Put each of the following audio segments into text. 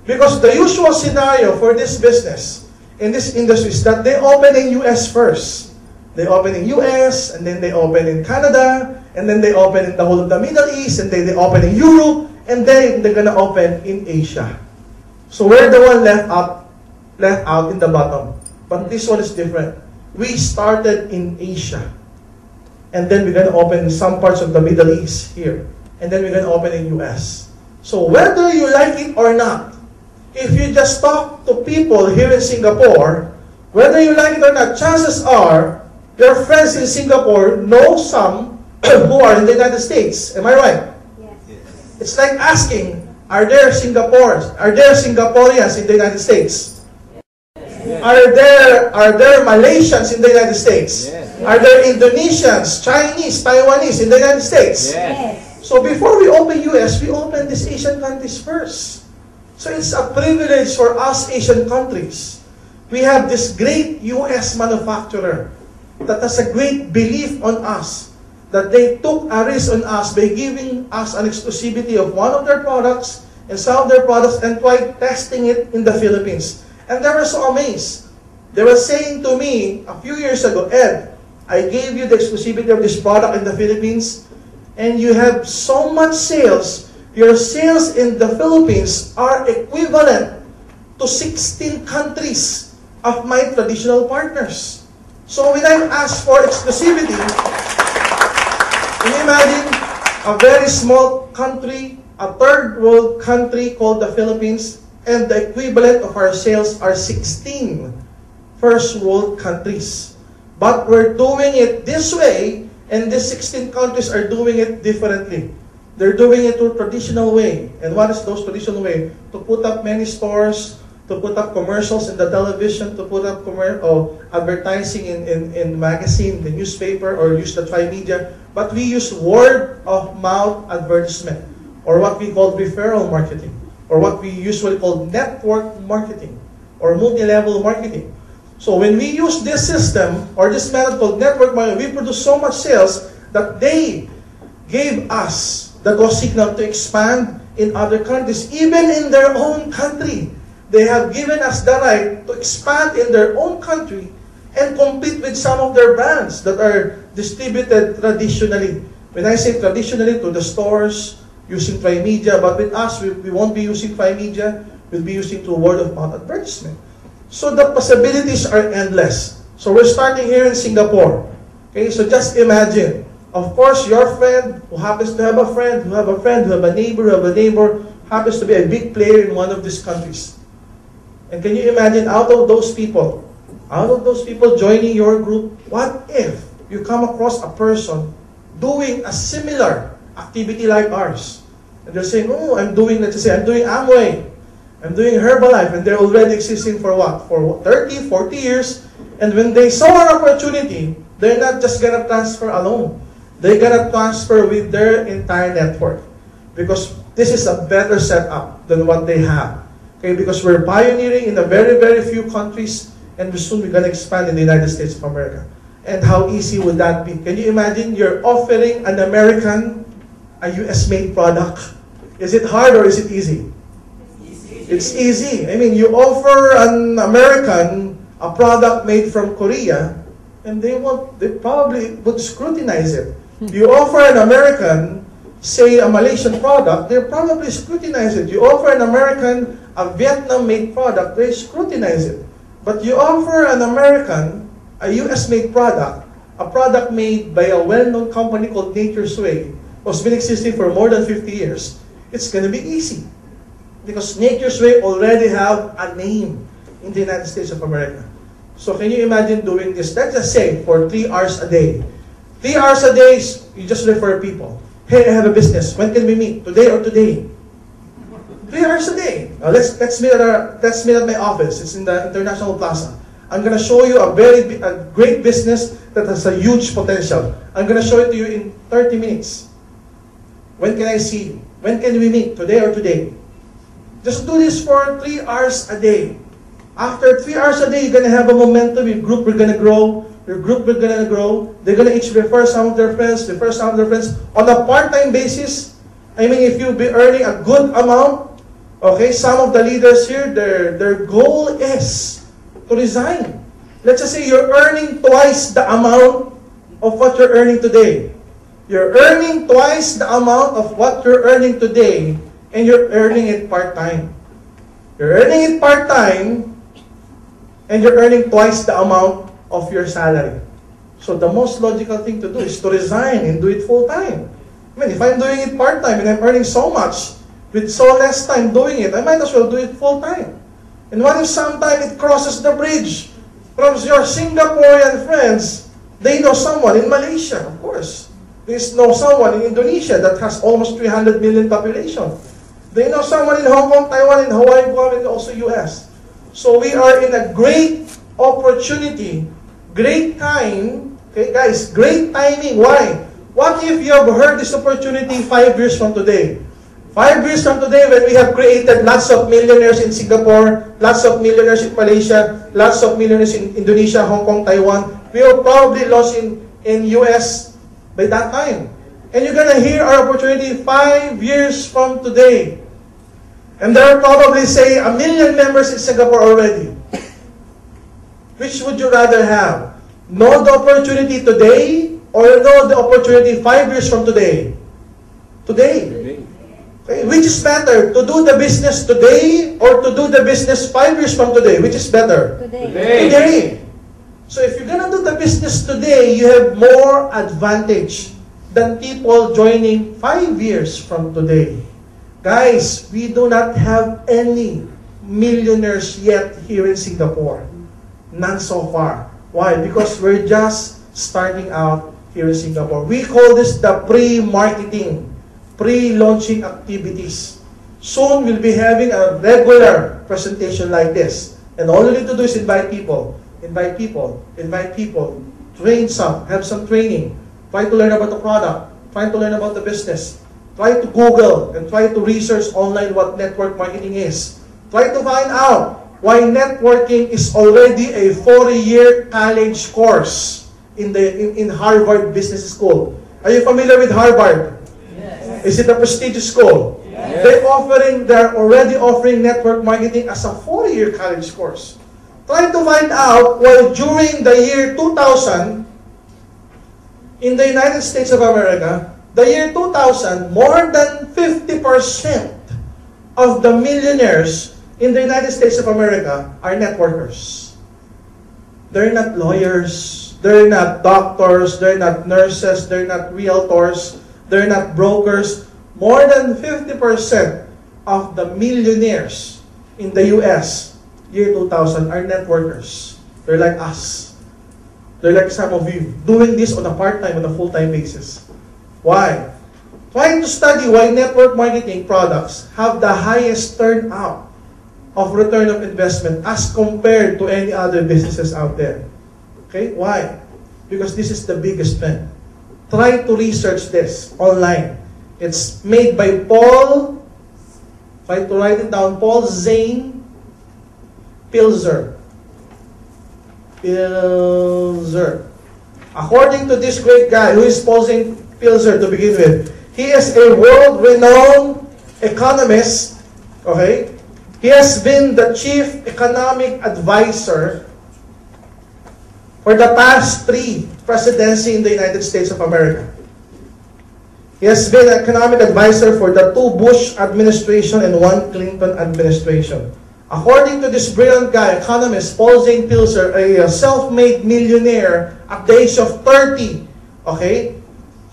Because the usual scenario for this business, in this industry, is that they open in US first. They open in US, and then they open in Canada, and then they open in the whole of the Middle East, and then they open in Europe, and then they're gonna open in Asia. So we're the one left out in the bottom. But this one is different. We started in Asia, and then we're gonna open in some parts of the Middle East here, and then we're gonna open in US. So whether you like it or not, if you just talk to people here in Singapore, whether you like it or not, chances are your friends in Singapore know some who are in the United States. Am I right? Yes. It's like asking, are there Singaporeans in the United States? Yes. Are there Malaysians in the United States? Yes. Are there Indonesians, Chinese, Taiwanese in the United States? Yes. So before we open US, we open these Asian countries first. So it's a privilege for us Asian countries. We have this great US manufacturer that has a great belief on us, that they took a risk on us by giving us an exclusivity of one of their products and some of their products and tried testing it in the Philippines. And they were so amazed. They were saying to me a few years ago, Ed, I gave you the exclusivity of this product in the Philippines, and you have so much sales. Your sales in the Philippines are equivalent to 16 countries of my traditional partners. So when I asked for exclusivity, can you imagine a very small country, a third world country called the Philippines, and the equivalent of our sales are 16 first world countries. But we're doing it this way, and these 16 countries are doing it differently. They're doing it through traditional way. And what is those traditional way? To put up many stores, to put up commercials in the television, to put up advertising in magazine, the newspaper, or use the tri-media. But we use word of mouth advertisement, or what we call referral marketing, or what we usually call network marketing, or multi-level marketing. So when we use this system, or this method called network marketing, we produce so much sales that they gave us the go signal to expand in other countries, even in their own country. They have given us the right to expand in their own country and compete with some of their brands that are distributed traditionally. When I say traditionally, to the stores, using tri-media, but with us, we won't be using tri-media, we'll be using through word of mouth advertisement. So the possibilities are endless. So we're starting here in Singapore. Okay, so just imagine, of course, your friend who happens to have a friend, who have a friend, who have a neighbor, happens to be a big player in one of these countries. And can you imagine, out of those people joining your group, what if you come across a person doing a similar activity like ours? And they're saying, oh, I'm doing Amway, I'm doing Herbalife, and they're already existing for what? For 30, 40 years. And when they saw an opportunity, they're not just gonna transfer alone. They're gonna transfer with their entire network, because this is a better setup than what they have. Okay, because we're pioneering in a very, very few countries, and soon we're gonna expand in the United States of America. And how easy would that be? Can you imagine you're offering an American a US-made product? Is it hard or is it easy? It's easy. I mean, you offer an American a product made from Korea, and they probably would scrutinize it. You offer an American, say, a Malaysian product, they probably scrutinize it. You offer an American a Vietnam-made product, they scrutinize it. But you offer an American a US-made product, a product made by a well-known company called Nature's Way, who's been existing for more than 50 years, it's going to be easy. Because Nature's Way already have a name in the United States of America. So can you imagine doing this? Let's just say for 3 hours a day. 3 hours a day, you just refer people. Hey, I have a business. When can we meet? Today or today? 3 hours a day. Let's meet at my office. It's in the International Plaza. I'm gonna show you a great business that has a huge potential. I'm gonna show it to you in 30 minutes. When can I see you? When can we meet? Today or today? Just do this for 3 hours a day. After 3 hours a day, you're gonna have a momentum. Your group are gonna grow. Your group are gonna grow. They're gonna each refer some of their friends. Refer some of their friends on a part-time basis. I mean, if you'll be earning a good amount, Okay, some of the leaders here, their goal is to resign. Let's just say you're earning twice the amount of what you're earning today. You're earning twice the amount of what you're earning today, and you're earning it part-time. You're earning it part-time, and you're earning twice the amount of your salary. So the most logical thing to do is to resign and do it full-time. I mean, if I'm doing it part-time and I'm earning so much, with so less time doing it, I might as well do it full-time. And what if sometime it crosses the bridge from your Singaporean friends? They know someone in Malaysia, of course. They know someone in Indonesia that has almost 300 million population. They know someone in Hong Kong, Taiwan, and Hawaii, Guam, and also US. So we are in a great opportunity, great time, okay guys, great timing. Why? What if you have heard this opportunity 5 years from today? 5 years from today, when we have created lots of millionaires in Singapore, lots of millionaires in Malaysia, lots of millionaires in Indonesia, Hong Kong, Taiwan, we will probably launch in US by that time. And you're going to hear our opportunity 5 years from today. And there are probably, say, 1 million members in Singapore already. Which would you rather have? Know the opportunity today or know the opportunity 5 years from today? Today. Okay, which is better? To do the business today or to do the business 5 years from today? Which is better? Today. So if you're gonna do the business today, you have more advantage than people joining 5 years from today. Guys, we do not have any millionaires yet here in Singapore. None so far. Why? Because we're just starting out here in Singapore. We call this the pre-marketing, pre-launching activities. Soon we'll be having a regular presentation like this. And all you need to do is invite people, train some, have some training, try to learn about the product, try to learn about the business, try to Google and try to research online what network marketing is. Try to find out why networking is already a 4-year college course in Harvard Business School. Are you familiar with Harvard? Yes. Is it a prestigious school? Yes. They're already offering network marketing as a 4-year college course. Try to find out why during the year 2000, in the United States of America, the year 2000, more than 50% of the millionaires in the United States of America are networkers. They're not lawyers, they're not doctors, they're not nurses, they're not realtors, they're not brokers. More than 50% of the millionaires in the US, year 2000, are networkers. They're like us. They're like some of you, doing this on a part-time, on a full-time basis. Why? Trying to study why network marketing products have the highest turnout of return of investment as compared to any other businesses out there. Okay? Why? Because this is the biggest trend. Try to research this online. It's made by Paul, try to write it down, Paul Zane Pilzer. According to this great guy, who is Paul Zane Pilzer to begin with, he is a world-renowned economist, okay? He has been the chief economic advisor for the past 3 presidencies in the United States of America. He has been an economic advisor for the 2 Bush administration and 1 Clinton administration. According to this brilliant guy, economist Paul Zane Pilzer, a self-made millionaire at the age of 30, okay?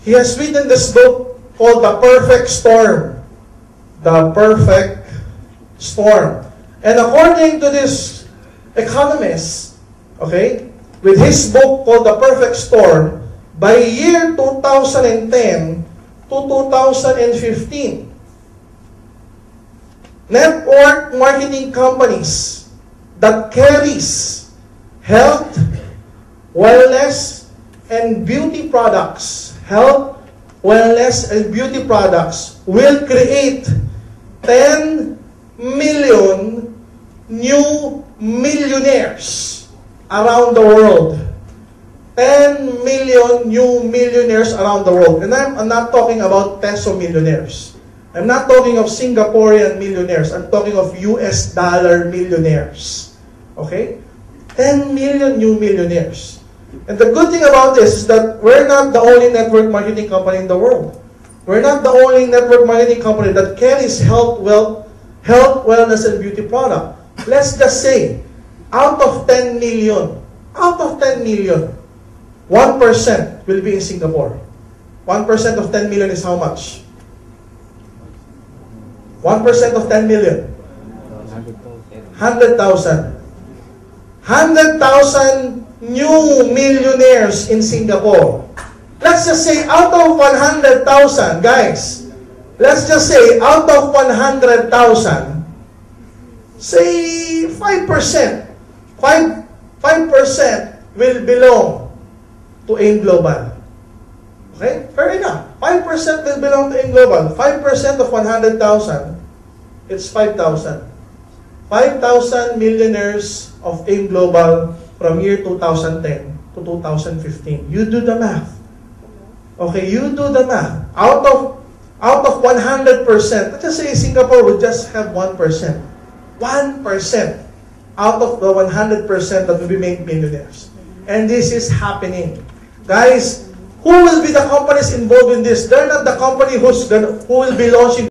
He has written this book called The Perfect Storm. The Perfect Storm. And according to this economist, okay, with his book called The Perfect Storm, by year 2010 to 2015, network marketing companies that carries health, wellness, and beauty products, health, wellness, and beauty products will create 10 million new millionaires around the world. 10 million new millionaires around the world. And I'm not talking about peso millionaires. I'm not talking of Singaporean millionaires. I'm talking of US dollar millionaires. Okay? 10 million new millionaires. And the good thing about this is that we're not the only network marketing company in the world. We're not the only network marketing company that carries health, wellness, and beauty product. Let's just say, out of 10 million, 1% will be in Singapore. 1% of 10 million is how much? 1% of 10 million? 100,000. 100,000 new millionaires in Singapore. Let's just say out of 100,000, guys, let's just say out of 100,000, say 5%. 5% will belong to AIM Global. Okay? Fair enough. 5% will belong to AIM Global. 5% of 100,000, it's 5,000. 5,000 millionaires of AIM Global from year 2010 to 2015. You do the math. Okay, you do the math. Out of 100%, let's just say Singapore would just have 1%. 1% out of the 100% that will be made millionaires. And this is happening. Guys, who will be the companies involved in this? They're not the company who will be launching